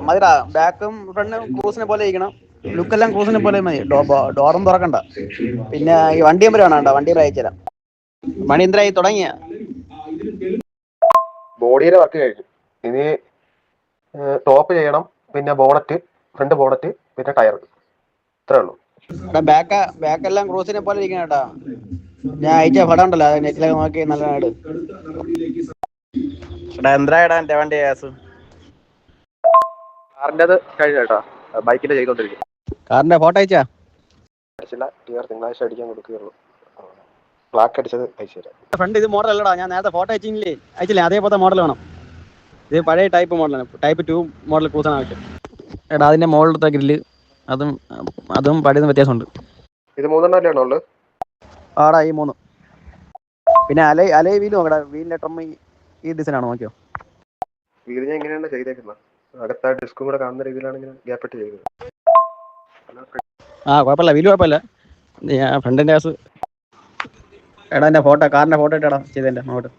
മതിടാ, ബാക്കും ഫ്രണ്ടും ക്രൂസിനെ പോലെ ഇരിക്കണം. ലുക്കെല്ലാം ക്രൂസിനെ പോലെ മതി. ഡോറും തുറക്കണ്ട. പിന്നെ ഈ വണ്ടി നമ്പർ വേണണ്ട, വണ്ടി നമ്പർ അയച്ചുതരാം. മണി എന്തായി തുടങ്ങിയ ബോഡിയുടെ വർക്ക് കഴിഞ്ഞു. ഇനി ടോപ്പ് ചെയ്യണം, പിന്നെ ബോണറ്റ്, ഫ്രണ്ട് ബോണറ്റ്, പിന്നെ ടയർ. ഇത്രേ ഉള്ളൂ. ബാക്കെല്ലാം ക്രൂസിനെ പോലെ ഇരിക്കണം കേട്ടാ. ഞാൻ അയച്ച പടം ഉണ്ടല്ലോ, നെറ്റിലൊക്കെ നോക്കി നല്ല നാട്. എന്താ എന്റെ വണ്ടി ഗ്യാസ് കാറിൻ്റെത് കഴിഞ്ഞ കേട്ടോ, ബൈക്കിന്റെ ചെയ്തോണ്ടിരിക്കും. കാറിന്റെ ഫോട്ടോ അയച്ചാ അടിച്ചില്ല, ടിയർ തിങ്കളാഴ്ച അടിക്കാൻ കൊടുക്കുകയുള്ളൂ. ബ്ലാക്ക് അടിച്ചത് അയച്ചു തരാം. ഫ്രണ്ട് ഇത് മോഡൽ അല്ലടാ, ഞാൻ നേരത്തെ ഫോട്ടോ അയച്ചില്ലേ അതേപോലത്തെ മോഡൽ വേണം. ഇത് പഴയ ടൈപ്പ് മോഡലാണ്, ടൈപ്പ് 2 മോഡൽ ക്രൂസാണ് ആവശ്യം. എടാ അതിന്റെ മോളിലത്തെ ഗ്രില്ല് അതും പഴയ വ്യത്യാസമുണ്ട്. ഇത് 3 അല്ലേ ഉള്ളു? ആടാ ഈ 3. പിന്നെ അലൈ വീല് നോക്കടാ, വീലിന്റെ ട്രം ഈ ഡിസൈൻ ആണോ നോക്കിയോ. വീല് ഞാൻ എങ്ങനെയാണ് ചെയ്തേക്കുന്നത്? അടുത്ത ഡിസ്കും കൂടെ കാണുന്ന രീതിയിലാണ് ഇങ്ങനെ ഗ്യാപ്പ് ഇട്ട് ചെയ്തത്. കുഴപ്പമില്ല, വീല് കുഴപ്പമില്ല. ഫ്രണ്ടിന്റെ ഗ്യാസ് എടാ എന്റെ ഫോട്ടോ, കാറിന്റെ ഫോട്ടോ ഇട്ടാടാ ചെയ്തതിന്റെ അങ്ങോട്ട്.